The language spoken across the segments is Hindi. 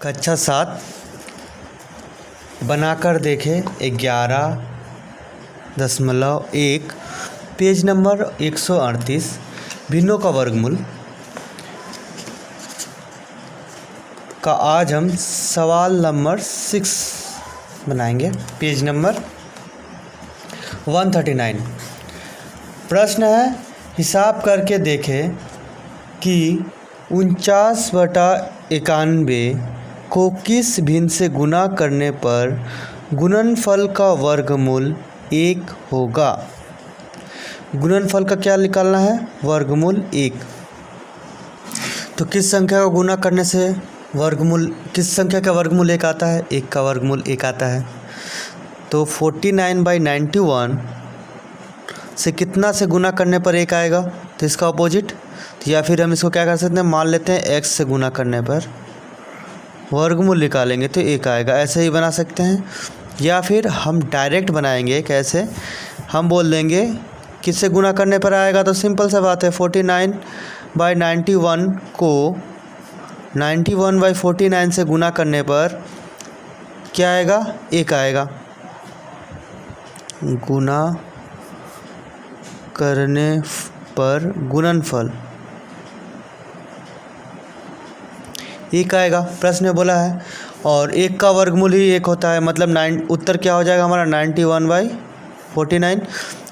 कक्षा 7 बनाकर देखें 11.1 पेज नंबर 138 भिन्नों का वर्गमूल का आज हम सवाल नंबर 6 बनाएंगे। Page number 139। प्रश्न है, हिसाब करके देखें कि 49/91 को किस भिन्न से गुना करने पर गुणनफल का वर्गमूल 1 होगा। गुणनफल का क्या निकालना है? वर्गमूल 1। तो किस संख्या को गुना करने से वर्गमूल, किस संख्या का वर्गमूल 1 आता है? 1 का वर्गमूल 1 आता है। तो 49/91 से कितना से गुना करने पर 1 आएगा? तो इसका अपोजिट। तो या फिर हम इसको क्या कर सकते हैं, मान लेते हैं x से गुना करने पर वर्गमूल निकालेंगे तो 1 आएगा। ऐसे ही बना सकते हैं, या फिर हम डायरेक्ट बनाएंगे। कैसे? हम बोल देंगे किससे गुना करने पर आएगा। तो सिंपल सा बात है, 49/91 को 91/49 से गुना करने पर क्या आएगा? 1 आएगा। गुना करने पर गुणनफल 1 आएगा। प्रश्न में बोला है, और 1 का वर्गमूल ही 1 होता है, मतलब उत्तर क्या हो जाएगा हमारा? 91/49।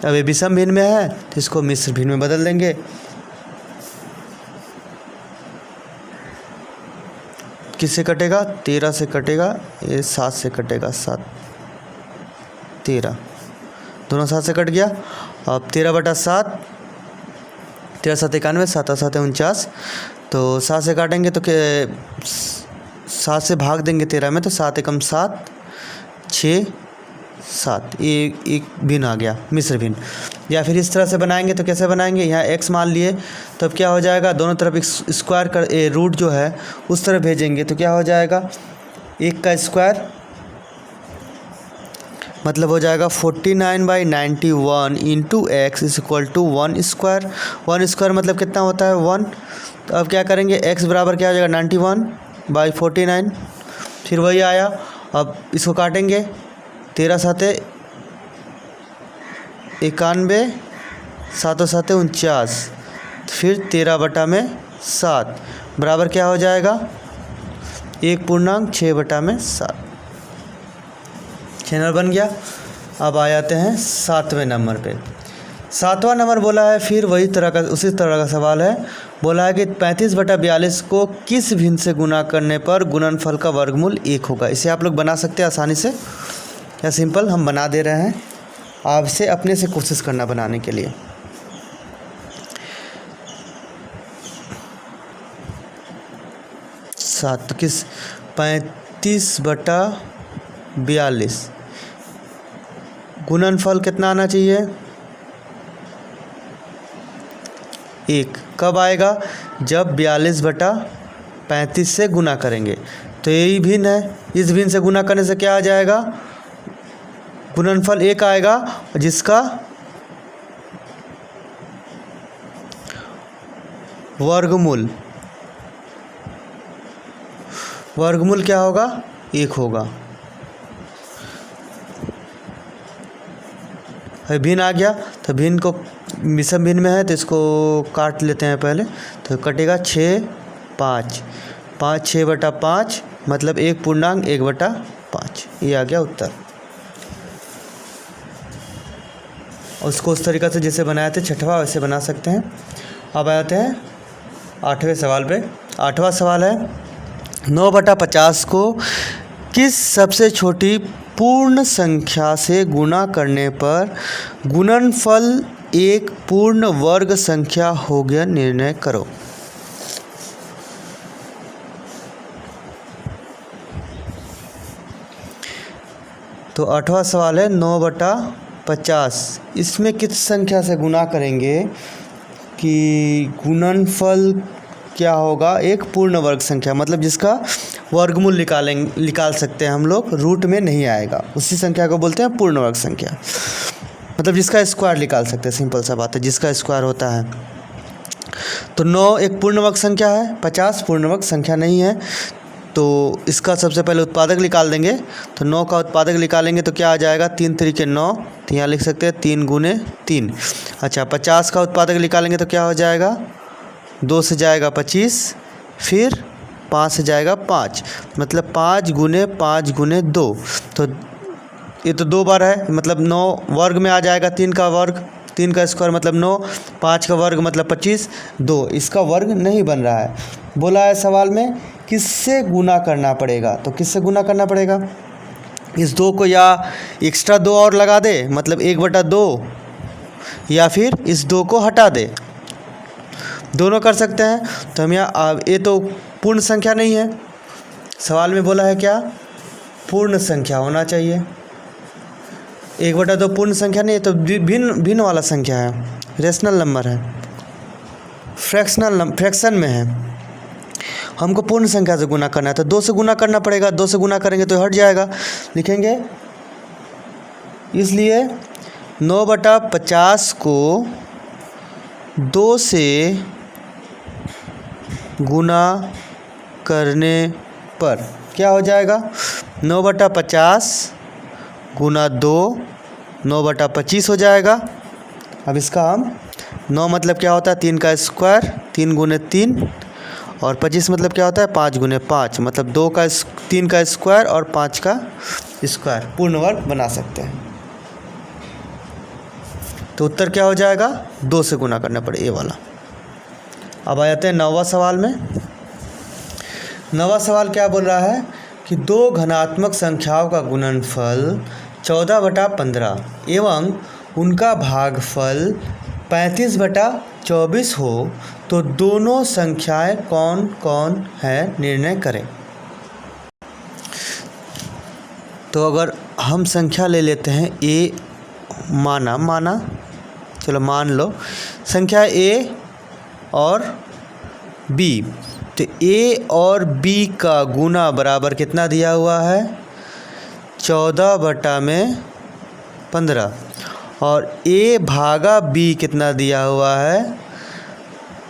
अब ये विषम भिन्न में है तो इसको मिश्र भिन्न में बदल देंगे। किससे कटेगा? 13 से कटेगा, ये 7 से कटेगा। 7 13 दोनों 7 से कट गया। अब 13/7, 13 7 91, 7 7 49। तो 7 से काटेंगे तो 7 से भाग देंगे 13 में, तो 7 एकम 7, 6 7। ये एक भिन्न आ गया, मिश्र भिन्न। या फिर इस तरह से बनाएंगे तो कैसे बनाएंगे? यहाँ x मान लिए, तब क्या हो जाएगा? दोनों तरफ एक स्क्वायर कर रूट जो है उस तरफ भेजेंगे तो क्या हो जाएगा? 1 का स्क्वायर मतलब हो जाएगा 49/91 into x is equal to 1 square. 1 square मतलब कितना होता है? 1। तो अब क्या करेंगे? x बराबर क्या हो जाएगा? 91/49। फिर वही आया। अब इसको काटेंगे, 13 7 91, 7 7 49, फिर 13/7 बराबर क्या हो जाएगा? 1.6/7। चैनल बन गया। अब आ जाते हैं 7वें नंबर पे। 7वां नंबर बोला है, फिर वही तरह का, उसी तरह का सवाल है। बोला है कि 35/42 को किस भिन्न से गुना करने पर गुणनफल का वर्गमूल 1 होगा। इसे आप लोग बना सकते हैं आसानी से, या सिंपल हम बना दे रहे हैं, आपसे अपने से कोशिश करना बनाने के लिए। सात किस 35/42 गुणनफल कितना आना चाहिए? 1। कब आएगा? जब 42/35 से गुना करेंगे। तो यही भिन्न है, इस भिन्न से गुना करने से क्या आ जाएगा? गुणनफल 1 आएगा, जिसका वर्गमूल क्या होगा? 1 होगा। भिन्न आ गया, तो भिन्न को विषम भिन्न में है तो इसको काट लेते हैं पहले। तो कटेगा 6 5 5 6/5 मतलब 1.1/5। ये आ गया उत्तर। उसको उस तरीक़ा से जैसे बनाए थे 6वां, वैसे बना सकते हैं। अब आते हैं 8वें सवाल पे। 8वां सवाल है, 9/50 को किस सबसे छोटी पूर्ण संख्या से गुना करने पर गुणनफल एक पूर्ण वर्ग संख्या हो गया, निर्णय करो। तो 8वां सवाल है 9/50, इसमें किस संख्या से गुना करेंगे कि गुणनफल क्या होगा? एक पूर्ण वर्ग संख्या, मतलब जिसका वर्गमूल निकाल सकते हैं हम लोग, रूट में नहीं आएगा। उसी संख्या को बोलते हैं पूर्ण वर्ग संख्या, मतलब जिसका स्क्वायर निकाल सकते हैं। सिंपल सा बात है, जिसका स्क्वायर होता है। तो 9 एक पूर्ण वर्ग संख्या है, 50 पूर्ण वर्ग संख्या नहीं है। तो इसका सबसे पहले उत्पादक निकाल देंगे। तो 9 का उत्पादक निकालेंगे तो क्या आ जाएगा, 3 3 9, तो यहाँ लिख सकते हैं 3 गुने 3। अच्छा 50 का उत्पादक निकालेंगे तो क्या हो जाएगा, 2 से जाएगा 25, फिर 5 से जाएगा 5, मतलब 5 गुने 5 गुने 2। तो ये तो 2 बार है, मतलब 9 वर्ग में आ जाएगा, 3 का वर्ग, 3 का स्क्वायर मतलब 9, 5 का वर्ग मतलब 25, 2 इसका वर्ग नहीं बन रहा है। बोला है सवाल में किससे गुना करना पड़ेगा, तो किससे गुना करना पड़ेगा, इस 2 को या एक्स्ट्रा 2 और लगा दे मतलब 1/2, या फिर इस 2 को हटा दे, दोनों कर सकते हैं। तो हम यहाँ ये तो पूर्ण संख्या नहीं है, सवाल में बोला है क्या, पूर्ण संख्या होना चाहिए। 1/2 पूर्ण संख्या नहीं है, तो भिन्न वाला संख्या है, रेशनल नंबर है, फ्रैक्शन में है, हमको पूर्ण संख्या से गुना करना है। तो 2 से गुना करना पड़ेगा, 2 से गुना करेंगे तो हट जाएगा, लिखेंगे इसलिए 9/50 को 2 से गुना करने पर क्या हो जाएगा, 9/50 गुना 2, 9/25 हो जाएगा। अब इसका हम 9 मतलब क्या होता है, 3 का स्क्वायर, 3 गुने 3, और 25 मतलब क्या होता है, 5 गुने 5, मतलब 3 का स्क्वायर और 5 का स्क्वायर, पूर्ण वर्ग बना सकते हैं। तो उत्तर क्या हो जाएगा, 2 से गुना करना पड़े, ये वाला। अब आ जाते हैं 9वां सवाल में। 9वां सवाल क्या बोल रहा है कि 2 घनात्मक संख्याओं का गुणनफल 14/15 एवं उनका भागफल 35/24 हो तो दोनों संख्याएं कौन कौन है, निर्णय करें। तो अगर हम संख्या ले लेते हैं ए, माना चलो मान लो संख्या ए और बी, तो ए और बी का गुना बराबर कितना दिया हुआ है, 14/15, और ए भागा बी कितना दिया हुआ है,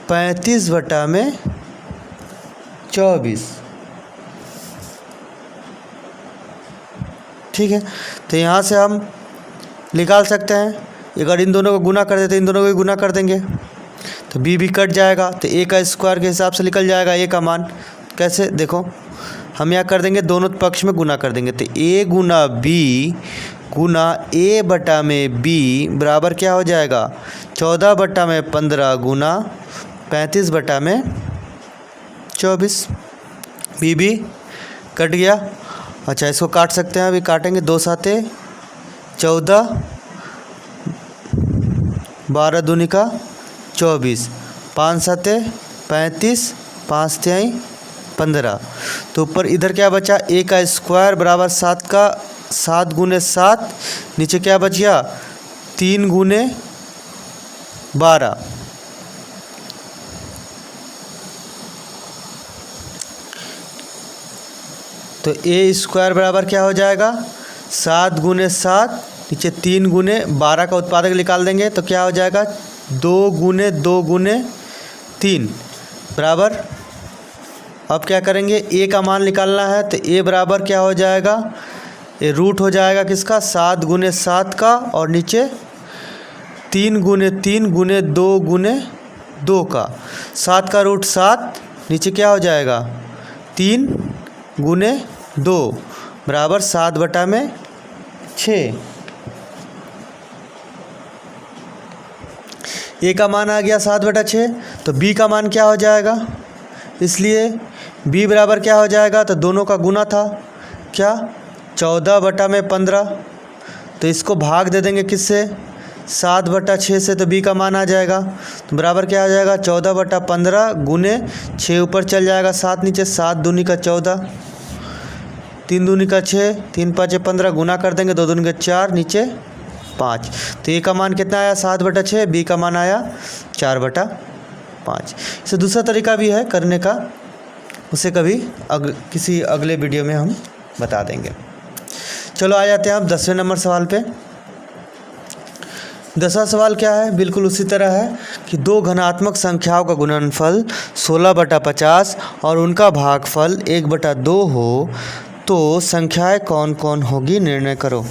35/24। ठीक है, तो यहाँ से हम निकाल सकते हैं, अगर इन दोनों को गुना कर देते इन दोनों को गुना कर देंगे तो बी भी कट जाएगा, तो ए का स्क्वायर के हिसाब से निकल जाएगा ए का मान। कैसे, देखो हम यहाँ कर देंगे, दोनों पक्ष में गुना कर देंगे, तो ए गुना बी गुना ए बटा में बी बराबर क्या हो जाएगा, 14/15 गुना 35/24। बी कट गया। अच्छा इसको काट सकते हैं, अभी काटेंगे, 2 7 14, 12 दूनी का 24, 5 7 35, 5 3 15। तो ऊपर इधर क्या बचा, ए का स्क्वायर बराबर 7 गुने 7, नीचे क्या बच गया, 3 गुने 12। तो ए स्क्वायर बराबर क्या हो जाएगा, 7 गुने 7, नीचे 3 गुने 12 का उत्पादक निकाल देंगे तो क्या हो जाएगा, 2 गुने 2 गुने 3 बराबर। अब क्या करेंगे, ए का मान निकालना है, तो ए बराबर क्या हो जाएगा, ये रूट हो जाएगा किसका, 7 गुने 7 का, और नीचे 3 गुने 3 गुने 2 गुने 2 का, 7 का रूट 7, नीचे क्या हो जाएगा, 3 गुने 2 बराबर 7/6। ए का मान आ गया 7/6, तो बी का मान क्या हो जाएगा, इसलिए बी बराबर क्या हो जाएगा, तो दोनों का गुना था क्या, 14/15, तो इसको भाग दे देंगे किससे, 7/6 से, तो बी का मान आ जाएगा, तो बराबर क्या आ जाएगा, 14/15 गुने 6 ऊपर चल जाएगा, 7 नीचे, 7 दूनी का 14, 3 दूनी का 6, 3 5 15, गुना कर देंगे, 2 दूनी का 4, नीचे 5। तो ए का मान कितना आया, 7/6, बी का मान आया 4/5। इसे दूसरा तरीका भी है करने का, उसे कभी किसी अगले वीडियो में हम बता देंगे। चलो आ जाते हैं अब 10वें नंबर सवाल पे। 10वां सवाल क्या है, बिल्कुल उसी तरह है कि दो घनात्मक संख्याओं का गुणनफल 16/50 और उनका भागफल 1/2 हो तो संख्याएं कौन कौन होगी, निर्णय करो।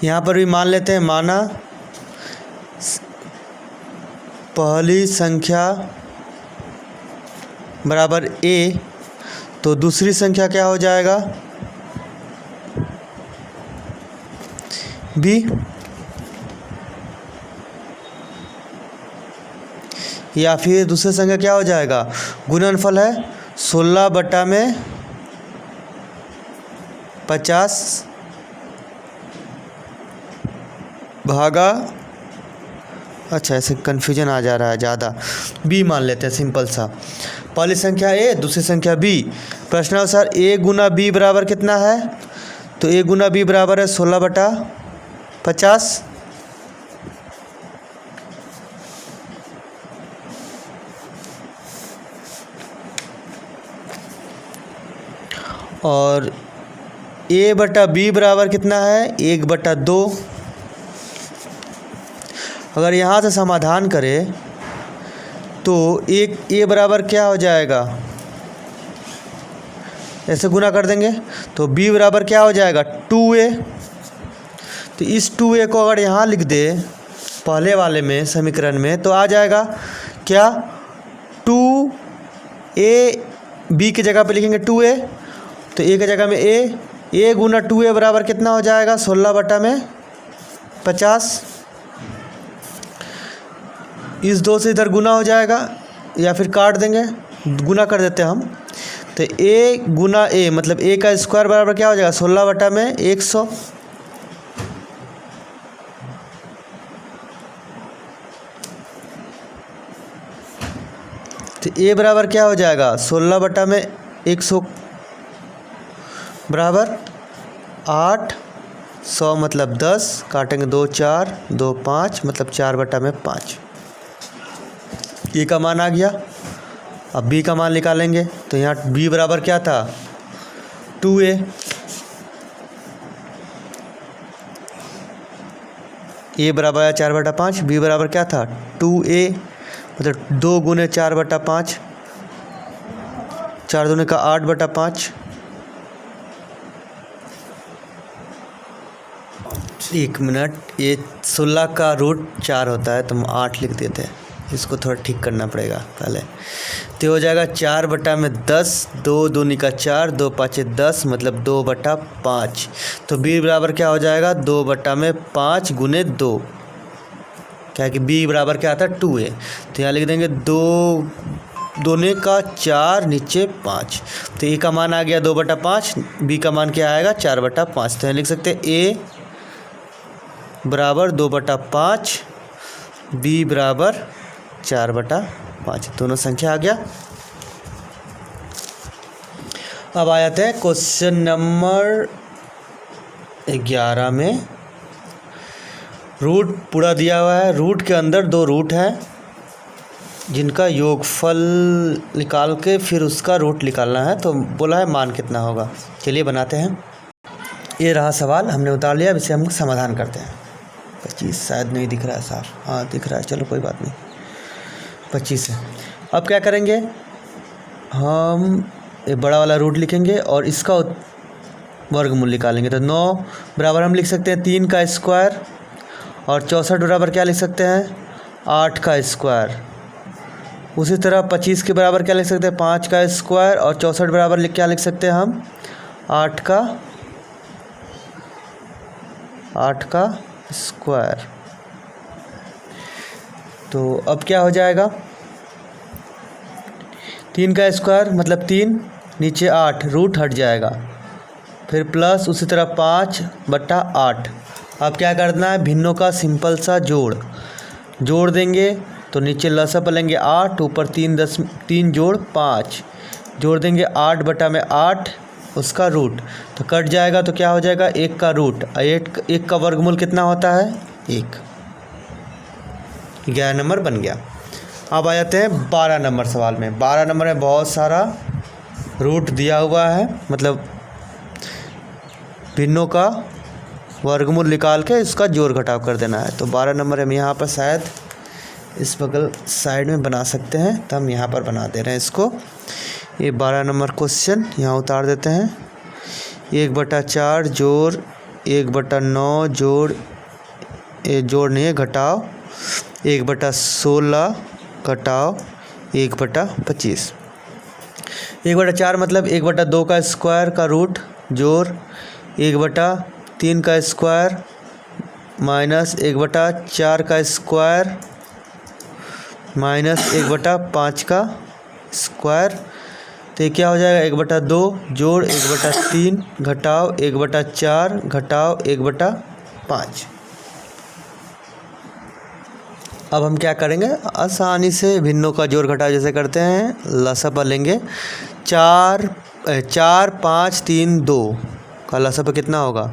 यहाँ पर भी मान लेते हैं, माना पहली संख्या बराबर a, तो दूसरी संख्या क्या हो जाएगा b, या फिर दूसरी संख्या क्या हो जाएगा, गुणनफल है 16/50 भागा, अच्छा ऐसे कन्फ्यूजन आ जा रहा है ज़्यादा, b मान लेते हैं सिंपल सा। पहली संख्या a, दूसरी संख्या b। प्रश्नानुसार a गुना b बराबर कितना है, तो a गुना b बराबर है 16/50। और a बटा b बराबर कितना है, 1/2। अगर यहाँ से समाधान करें तो एक a बराबर क्या हो जाएगा, ऐसे गुना कर देंगे तो b बराबर क्या हो जाएगा 2a। तो इस 2a को अगर यहाँ लिख दे पहले वाले में समीकरण में तो आ जाएगा क्या, 2a, b की जगह पे लिखेंगे 2a, तो a की जगह में a गुना 2a बराबर कितना हो जाएगा 16/50। इस 2 से इधर गुना हो जाएगा या फिर काट देंगे, गुना कर देते हैं हम, तो a गुना a मतलब a का स्क्वायर बराबर क्या हो जाएगा 16/100। तो a बराबर क्या हो जाएगा 16/100 बराबर 8, 100 मतलब 10, काटेंगे 2 4 2 5 मतलब 4/5। ए का मान आ गया। अब बी का मान निकालेंगे तो यहाँ बी बराबर क्या था 2a। ए बराबर है 4/5, बी बराबर क्या था 2a, मतलब 2 गुने 4/5, 4 दूने का 8/5। एक मिनट, ये 16 का रूट 4 होता है तो हम 8 लिख देते हैं, इसको थोड़ा ठीक करना पड़ेगा पहले। तो हो जाएगा 4/10, 2 दूनी का 4, 2 5 10 मतलब 2/5। तो b बराबर क्या हो जाएगा 2/5 गुने 2, क्या है कि b बराबर क्या आता है 2a। तो यहाँ लिख देंगे 2 दूने का 4 नीचे 5, तो a का मान आ गया 2/5, b का मान क्या आएगा 4/5। तो यहाँ लिख सकते हैं a बराबर 2/5, b बराबर 4/5, दोनों संख्या आ गया। अब आ जाते हैं क्वेश्चन नंबर 11 में। रूट पूरा दिया हुआ है, रूट के अंदर 2 रूट हैं जिनका योगफल निकाल के फिर उसका रूट निकालना है, तो बोला है मान कितना होगा। चलिए बनाते हैं। ये रहा सवाल, हमने उतार लिया, अब इसे हम समाधान करते हैं। 25 शायद नहीं दिख रहा है साफ, हाँ दिख रहा है, चलो कोई बात नहीं, 25 है। अब क्या करेंगे, हम एक बड़ा वाला रूट लिखेंगे और इसका वर्गमूल निकालेंगे। तो 9 बराबर हम लिख सकते हैं 3 का स्क्वायर, और 64 बराबर क्या लिख सकते हैं 8 का स्क्वायर। उसी तरह 25 के बराबर क्या लिख सकते हैं 5 का स्क्वायर, और 64 बराबर क्या लिख सकते हैं हम 8 का स्क्वायर। तो अब क्या हो जाएगा, 3 का स्क्वायर मतलब 3, नीचे 8, रूट हट जाएगा, फिर प्लस उसी तरह 5/8। अब क्या करना है, भिन्नों का सिंपल सा जोड़ देंगे। तो नीचे लसाअ लेंगे 8, ऊपर 3 जोड़ 5, जोड़ देंगे 8/8 उसका रूट, तो कट जाएगा। तो क्या हो जाएगा 1 का रूट, 1 का वर्गमूल कितना होता है 1। 11 नंबर बन गया। अब आ जाते हैं 12 नंबर सवाल में। 12 नंबर में बहुत सारा रूट दिया हुआ है, मतलब भिन्नों का वर्गमूल निकाल के इसका जोड़ घटाव कर देना है। तो 12 नंबर हम यहाँ पर शायद इस बगल साइड में बना सकते हैं, तो हम यहाँ पर बना दे रहे हैं इसको। ये 12 नंबर क्वेश्चन यहाँ उतार देते हैं। 1/4 जोड़ 1/9 जोड़ नहीं है घटाव 1/16 घटाव 1/25। 1/4 मतलब 1/2 का स्क्वायर का रूट जोड़ 1/3 का स्क्वायर माइनस 1/4 का स्क्वायर माइनस 1/5 का स्क्वायर। तो ये क्या हो जाएगा 1/2 जोड़ 1/3 घटाव 1/4 घटाव 1/5। अब हम क्या करेंगे, आसानी से भिन्नों का जोड़ घटाव जैसे करते हैं, लसापा लेंगे। 4 5 3 2 का लसापा कितना होगा,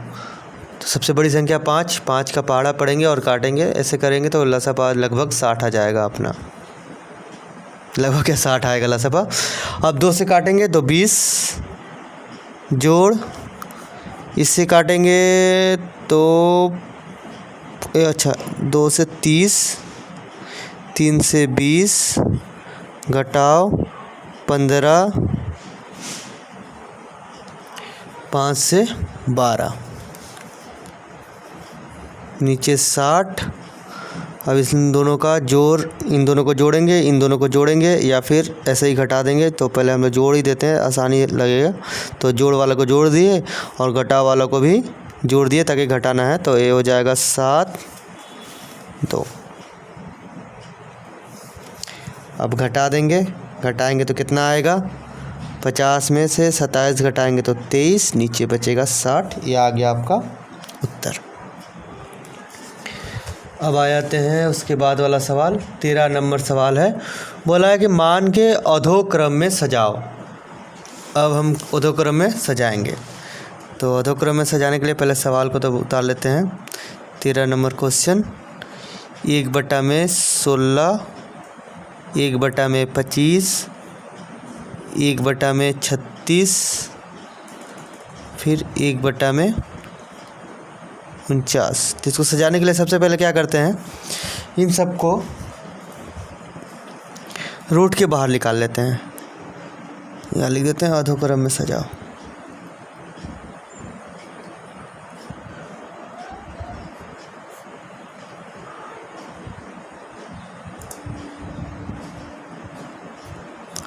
तो सबसे बड़ी संख्या 5 का पहाड़ा पढ़ेंगे और काटेंगे, ऐसे करेंगे तो लसापा लगभग 60 आ जाएगा अपना, लगभग क्या 60 आएगा लसापा। अब 2 से काटेंगे तो 20 जोड़ इससे काटेंगे तो अच्छा 2 से 30 3 से 20 घटाव 15 5 से 12 नीचे 60। अब इन दोनों का जोड़, इन दोनों को जोड़ेंगे, इन दोनों को जोड़ेंगे या फिर ऐसे ही घटा देंगे। तो पहले हम लोग जोड़ ही देते हैं, आसानी लगेगा। तो जोड़ वाला को जोड़ दिए और घटाव वाला को भी जोड़ दिए ताकि घटाना है। तो ये हो जाएगा 7 2। अब घटा देंगे, घटाएंगे तो कितना आएगा, 50 में से 27 घटाएंगे तो 23, नीचे बचेगा 60। ये आ गया आपका उत्तर। अब आ जाते हैं उसके बाद वाला सवाल, 13 नंबर सवाल है। बोला है कि मान के अधोक्रम में सजाओ। अब हम अधोक्रम में सजाएंगे। तो अधोक्रम में सजाने के लिए पहले सवाल को तो उतार लेते हैं। 13 नंबर क्वेश्चन, 1/16 1/25 1/36 फिर 1/49। तो इसको सजाने के लिए सबसे पहले क्या करते हैं, इन सब को रूट के बाहर निकाल लेते हैं। यहाँ लिख देते हैं अधोक्रम में सजाओ।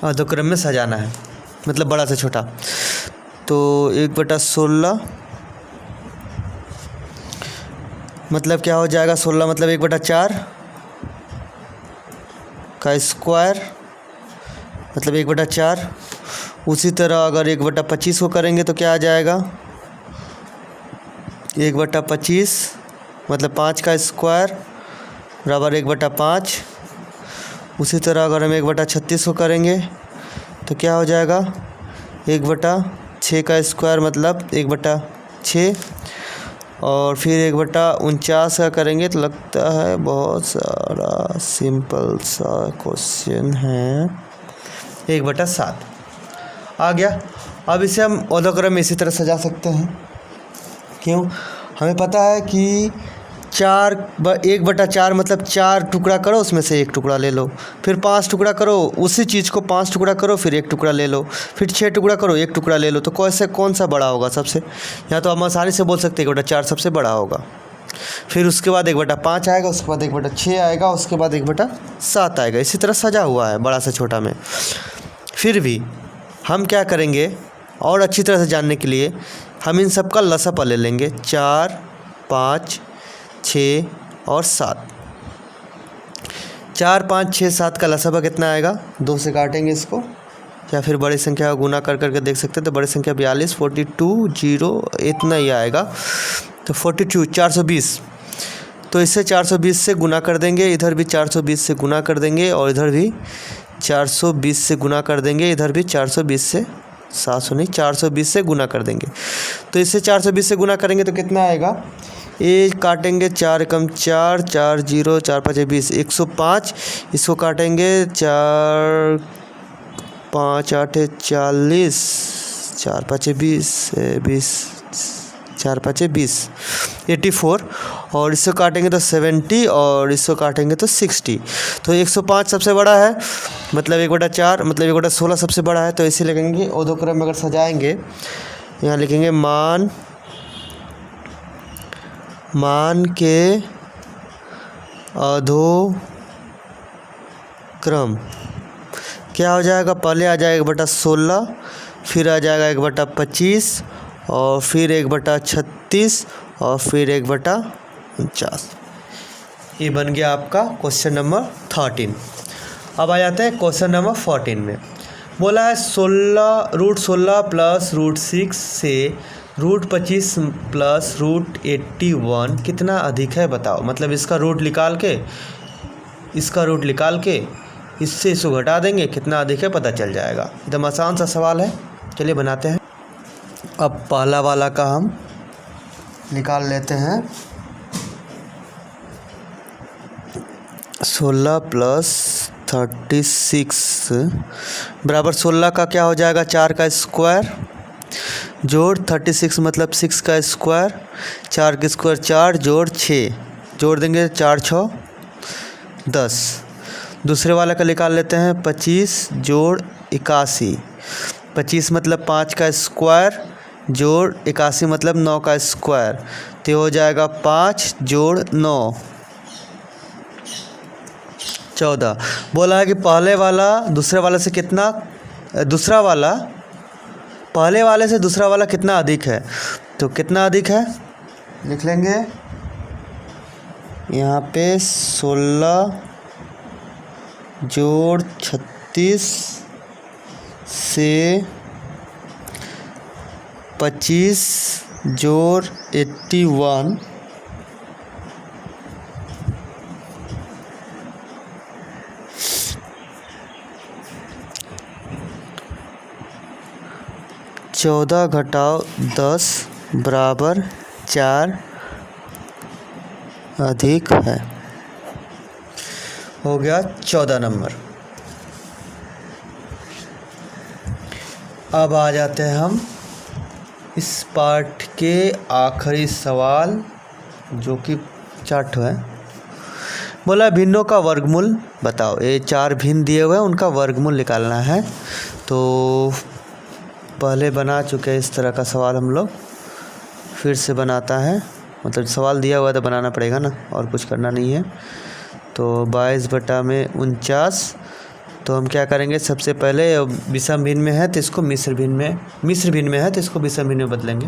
अधोक्रम में सजाना है मतलब बड़ा से छोटा। तो 1/16 मतलब क्या हो जाएगा, 16 मतलब 1/4 का स्क्वायर मतलब 1/4। उसी तरह अगर 1/25 को करेंगे तो क्या आ जाएगा, 1/25 मतलब 5 का स्क्वायर बराबर 1/5। उसी तरह अगर हम 1/36 को करेंगे तो क्या हो जाएगा, 1/6 का स्क्वायर मतलब 1/6। और फिर 1/49 का करेंगे तो लगता है बहुत सारा सिंपल सा क्वेश्चन है। 1/7 आ गया। अब इसे हम अधोक्रम में इसी तरह सजा सकते हैं। क्यों, हमें पता है कि 1/4 मतलब 4 टुकड़ा करो, उसमें से 1 टुकड़ा ले लो। फिर 5 टुकड़ा करो, उसी चीज़ को 5 टुकड़ा करो, फिर 1 टुकड़ा ले लो। फिर 6 टुकड़ा करो, 1 टुकड़ा ले लो। तो कैसे कौन सा बड़ा होगा सबसे, या तो हम आसानी से बोल सकते हैं 1/4 सबसे बड़ा होगा। फिर उसके बाद 1/5 आएगा, उसके बाद 1/6 आएगा, उसके बाद 1/7 आएगा। इसी तरह सजा हुआ है बड़ा से छोटा में। फिर भी हम क्या करेंगे, और अच्छी तरह से जानने के लिए हम इन सब का लसापा ले लेंगे। 4 5 6 और 7। 4 5 6 7 का लसापा कितना आएगा, 2 से काटेंगे इसको, या फिर बड़ी संख्या का गुना कर करके देख सकते हैं। तो बड़ी संख्या 42 42 0 इतना ही आएगा। तो 42 420। तो इससे 420 से गुना कर देंगे, इधर भी 420 से गुना कर देंगे, और इधर भी 420 से गुना कर देंगे, इधर भी 420 से 420 से गुना कर देंगे। तो इससे 420 से गुना करेंगे तो कितना आएगा, ये काटेंगे 4 एकम 4 4 0 4 5 20 105। इसको काटेंगे 4 5 8 40 4 5 20 20 4 5 20 84 और इससे काटेंगे तो 70 और इससे काटेंगे तो 60। तो 105 सबसे बड़ा है, मतलब 1/4 मतलब 1/16 सबसे बड़ा है। तो इसे लिखेंगे ऊर्ध्वक्रम में अगर सजाएंगे, यहाँ लिखेंगे मान के अधोक्रम क्या हो जाएगा, पहले आ जाएगा 1/16, फिर आ जाएगा 1/25 और फिर 1/36 और फिर 1/49। ये बन गया आपका क्वेश्चन नंबर 13। अब आ जाते हैं क्वेश्चन नंबर 14 में। बोला है √16 प्लस √6 से √25 प्लस √81 कितना अधिक है बताओ। मतलब इसका रूट निकाल के इससे इसको घटा देंगे, कितना अधिक है पता चल जाएगा। एकदम आसान सा सवाल है, चलिए बनाते हैं। अब पहला वाला का हम निकाल लेते हैं। 16 प्लस 36 बराबर 16 का क्या हो जाएगा, 4 का स्क्वायर जोड़ 36 मतलब 6 का स्क्वायर, 4 का स्क्वायर 4 जोड़ 6 जोड़ देंगे 4 6 10। दूसरे वाला का निकाल लेते हैं 25 जोड़ 81, 25 मतलब 5 का स्क्वायर जोड़ 81 मतलब 9 का स्क्वायर, तो हो जाएगा 5 जोड़ 9 14। बोला है कि पहले वाला दूसरे वाले से कितना, दूसरा वाला पहले वाले से दूसरा वाला कितना अधिक है। तो कितना अधिक है लिख लेंगे यहाँ पे 16 जोड़ 36 से 25 जोड़ 81 14 घटाओ 10 बराबर 4 अधिक है। हो गया 14 नंबर। अब आ जाते हैं हम इस पार्ट के आखिरी सवाल, जो कि 4 है। बोला भिन्नों का वर्गमूल बताओ। ये 4 भिन्न दिए हुए हैं, उनका वर्गमूल निकालना है। तो पहले बना चुके हैं इस तरह का सवाल, हम लोग फिर से बनाता है। मतलब सवाल दिया हुआ तो बनाना पड़ेगा ना, और कुछ करना नहीं है। तो 22/49। तो हम क्या करेंगे, सबसे पहले विषम भिन्न में है तो इसको मिश्र भिन्न में है तो इसको विषम भिन्न में बदलेंगे।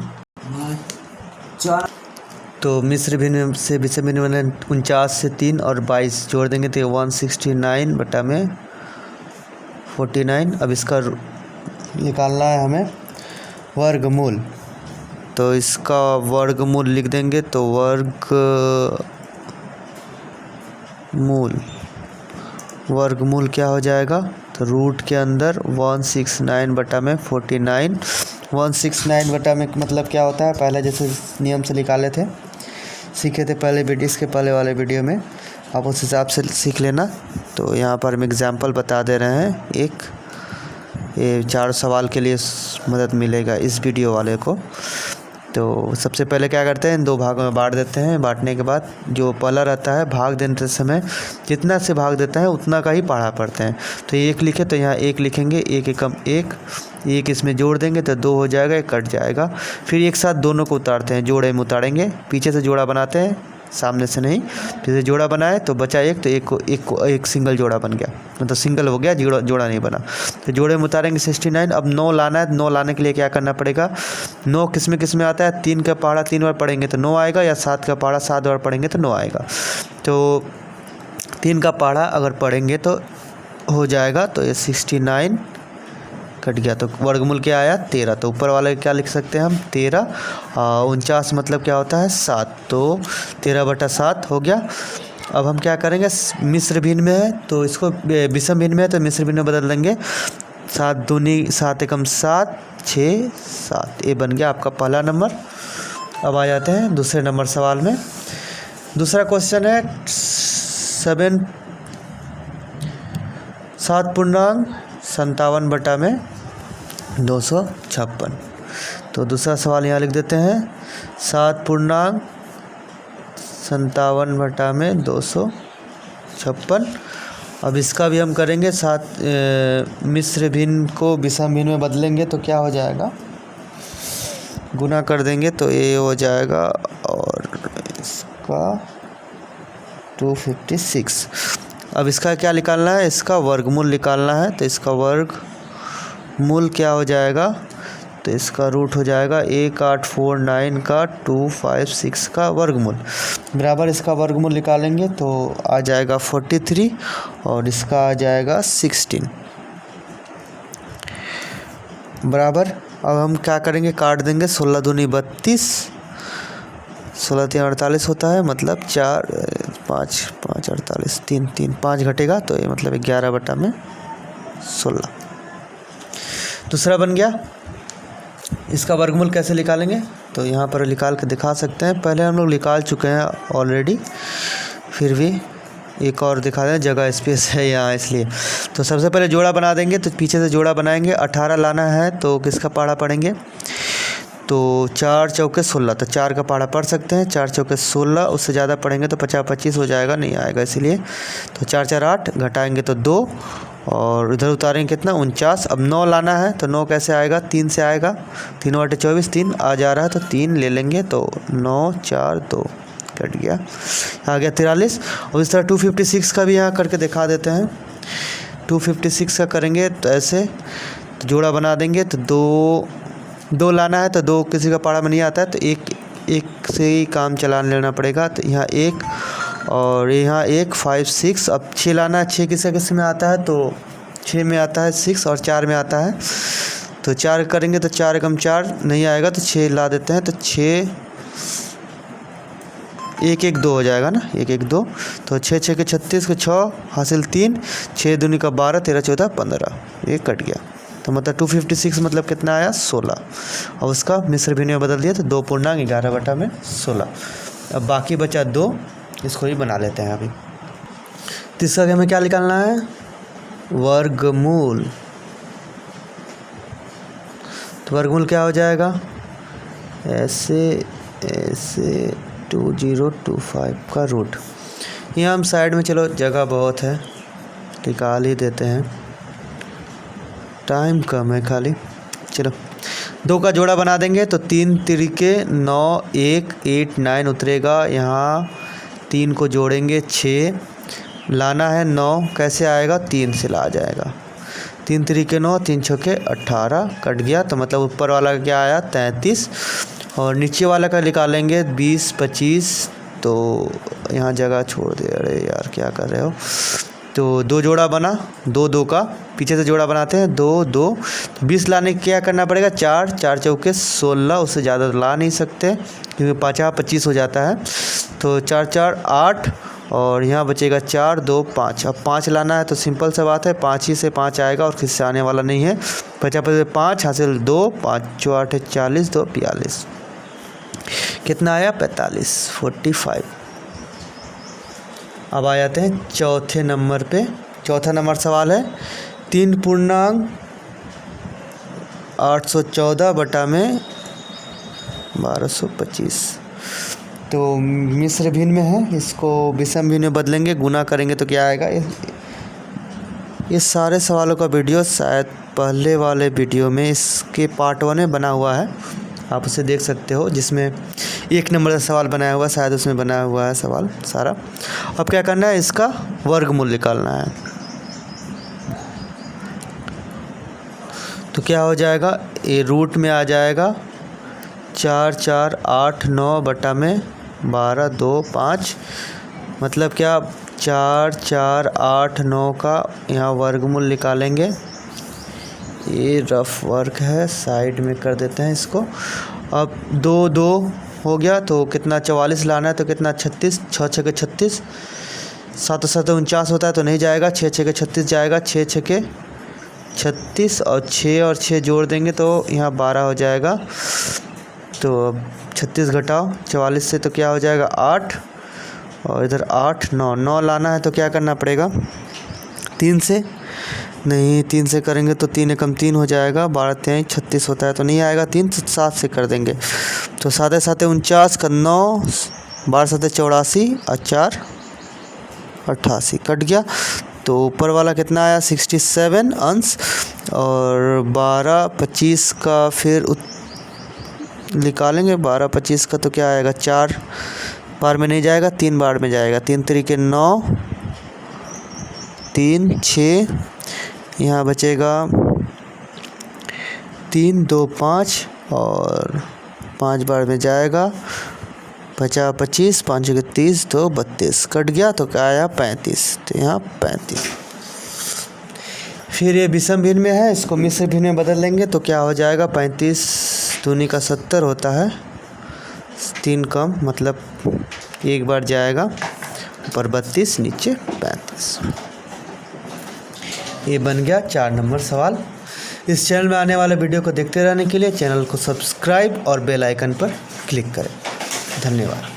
तो मिश्र भिन्न से विषम भिन्न में 49 से 3 और 22 जोड़ देंगे तो 169/49। अब इसका निकालना है हमें वर्गमूल। तो इसका वर्गमूल लिख देंगे, तो वर्गमूल क्या हो जाएगा, तो रूट के अंदर 169/49। 169 में मतलब क्या होता है, पहले जैसे नियम से निकाले थे, सीखे थे पहले वीडियो, इसके पहले वाले वीडियो में, आप उस हिसाब से सीख लेना। तो यहाँ पर हम एग्जाम्पल बता दे रहे हैं। ये 4 सवाल के लिए मदद मिलेगा इस वीडियो वाले को। तो सबसे पहले क्या करते हैं, 2 भागों में बांट देते हैं। बांटने के बाद जो पहला रहता है, भाग देते समय जितना से भाग देता है उतना का ही पढ़ा पड़ते हैं। तो 1 लिखे तो यहाँ 1 लिखेंगे, 1 एकम 1 इसमें जोड़ देंगे तो 2 हो जाएगा, 1 कट जाएगा। फिर एक साथ दोनों को उतारते हैं, जोड़े में उतारेंगे, पीछे से जोड़ा बनाते हैं, सामने से नहीं। फिर से जोड़ा बनाए तो बचा 1, तो एक सिंगल जोड़ा बन गया, मतलब सिंगल हो गया, जोड़ा नहीं बना। तो जोड़े में उतारेंगे 69। अब 9 लाना है, 9 लाने के लिए क्या करना पड़ेगा, 9 किस में आता है, 3 का पहाड़ा 3 बार पढ़ेंगे तो 9 आएगा, या 7 का पहाड़ा 7 बार पढ़ेंगे तो 9 आएगा। तो 3 का पहाड़ा अगर पढ़ेंगे तो हो जाएगा, तो ये 69 कट गया। तो वर्गमूल क्या आया, 13। तो ऊपर वाले क्या लिख सकते हैं हम, 13। 49 मतलब क्या होता है, 7, तो 13/7 हो गया। अब हम क्या करेंगे, मिश्र भिन्न में है तो इसको, विषम भिन्न में है तो मिश्र भिन्न में बदल देंगे। 7 दूनी 7 एकम 7, 6 7। ये बन गया आपका पहला नंबर। अब आ जाते हैं दूसरे नंबर सवाल में। दूसरा क्वेश्चन है 7.57/256। तो दूसरा सवाल यहाँ लिख देते हैं, 7.57 57/256। अब इसका भी हम करेंगे साथ मिश्र भिन्न को विषम भिन्न में बदलेंगे तो क्या हो जाएगा, गुना कर देंगे तो ये हो जाएगा और इसका 256। अब इसका क्या निकालना है, इसका वर्गमूल निकालना है। तो इसका वर्गमूल क्या हो जाएगा, तो इसका रूट हो जाएगा 1849 का 256 का वर्गमूल बराबर इसका वर्गमूल निकालेंगे तो आ जाएगा 43 और इसका आ जाएगा 16 बराबर। अब हम क्या करेंगे, काट देंगे। 16 दूनी 32, 16 3 48 होता है, मतलब 4 5 5 48, 3 3 5 घटेगा तो ये मतलब 11/16। दूसरा बन गया। इसका वर्गमूल कैसे निकालेंगे, तो यहाँ पर निकाल के दिखा सकते हैं। पहले हम लोग निकाल चुके हैं ऑलरेडी, फिर भी एक और दिखा दें, जगह स्पेस है यहाँ इसलिए। तो सबसे पहले जोड़ा बना देंगे, तो पीछे से जोड़ा बनाएंगे। 18 लाना है तो किसका पहाड़ा पढ़ेंगे, तो 4 चौके 16, तो 4 का पहाड़ा पढ़ सकते हैं। 4 चौके 16, उससे ज़्यादा पढ़ेंगे तो 50 25 हो जाएगा, नहीं आएगा इसीलिए। तो 4 4 8, घटाएंगे तो 2 और इधर उतारेंगे कितना 49। अब 9 लाना है तो 9 कैसे आएगा, 3 से आएगा। 3 बटे 24, 3 आ जा रहा है तो 3 ले लेंगे तो 9 4 2 कट गया, आ गया 43। और इस तरह 256 का भी यहाँ करके दिखा देते हैं। 256 का करेंगे तो ऐसे, तो जोड़ा बना देंगे तो 2 लाना है तो 2 किसी का पहाड़ा में नहीं आता है तो एक से ही काम चलान लेना पड़ेगा। तो यहाँ 1 और यहाँ 1 5 6। अब 6 लाना है, 6 किसी में आता है तो 6 में आता है 6 और 4 में आता है तो 4 करेंगे तो 4 कम 4 नहीं आएगा तो 6 ला देते हैं तो 6 1 1 2 हो जाएगा ना, 1 1 2। तो 6 6 के 36 के 6 हासिल 3, 6 दूनी का 12, 13 14 15, ये कट गया। तो मतलब 256 मतलब कितना आया 16। और उसका मिश्र भिन्न में बदल दिया तो 2.11/16। अब बाकी बचा 2, इसको ही बना लेते हैं अभी। तीसरा हमें क्या निकालना है, वर्गमूल। तो वर्गमूल क्या हो जाएगा, ऐसे 2025 का रूट। यहाँ हम साइड में, चलो जगह बहुत है निकाल ही देते हैं, टाइम कम है खाली। चलो 2 का जोड़ा बना देंगे तो 3 3 9 1 8 9 उतरेगा। यहाँ 3 को जोड़ेंगे 6 लाना है 9 कैसे आएगा, 3 से ला जाएगा। 3 3 9, 3 6 18 कट गया। तो मतलब ऊपर वाला का क्या आया 33 और नीचे वाला का निकालेंगे 20 25। तो यहाँ जगह छोड़ दे, अरे यार क्या कर रहे हो। तो 2 जोड़ा बना, 2 2 का पीछे से जोड़ा बनाते हैं 2 2। तो 20 लाने के क्या करना पड़ेगा, 4 4 चौके 16, उससे ज़्यादा ला नहीं सकते क्योंकि 50 25 हो जाता है। तो 4 4 8 और यहाँ बचेगा 4 2 5। अब 5 लाना है तो सिंपल सा बात है, 5 ही से 5 आएगा और किससे आने वाला नहीं है। 50 5 हासिल 2, 5 8 40, 2 42, कितना आया 45 45। अब आ जाते हैं चौथे नंबर पे। चौथा नंबर सवाल है 3.814/1225। तो मिश्र भिन्न में है, इसको विषम भिन्न में बदलेंगे, गुना करेंगे तो क्या आएगा। ये सारे सवालों का वीडियो शायद पहले वाले वीडियो में इसके पार्ट 1 में बना हुआ है, आप उसे देख सकते हो, जिसमें 1 नंबर का सवाल बनाया हुआ, शायद उसमें बनाया हुआ है सवाल सारा। अब क्या करना है, इसका वर्गमूल निकालना है। तो क्या हो जाएगा, ये रूट में आ जाएगा 4 4 8 9 बटा में 12 2 5। मतलब क्या 4 4 8 9 का यहाँ वर्गमूल निकालेंगे। ये रफ वर्क है, साइड में कर देते हैं इसको। अब 2 2 हो गया तो कितना 44 लाना है तो कितना 36, 6 6 के 36, 7 7 49 होता है तो नहीं जाएगा। 6 6 के 36 जाएगा, 6 6 के 36 और 6 जोड़ देंगे तो यहाँ 12 हो जाएगा। तो अब 36 घटाओ 44 से तो क्या हो जाएगा 8 और इधर 8 9 लाना है तो क्या करना पड़ेगा 3 से। नहीं 3 से करेंगे तो 3 एकम 3 हो जाएगा, 12 3 36 होता है तो नहीं आएगा। 3 7 से कर देंगे तो 7 7 49 का 9 12 7 84 और 4 88 कट गया। तो ऊपर वाला कितना आया 67 अंश, और 12 25 का फिर निकालेंगे। 12 25 का तो क्या आएगा, 4 बार में नहीं जाएगा, 3 बार में जाएगा। 3 तरीके 9, 3 6, यहाँ बचेगा 3 2 5 और 5 बार में जाएगा। 50 25, 5 के 30, 2 32 कट गया। तो क्या आया 35, तो यहाँ 35। फिर ये विषम भिन्न में है, इसको मिश्र भिन्न में बदल लेंगे तो क्या हो जाएगा 35 दूनी का 70 होता है, 3 कम मतलब 1 बार जाएगा, ऊपर 32 नीचे 35। ये बन गया 4 नंबर सवाल। इस चैनल में आने वाले वीडियो को देखते रहने के लिए चैनल को सब्सक्राइब और बेल आइकन पर क्लिक करें। धन्यवाद।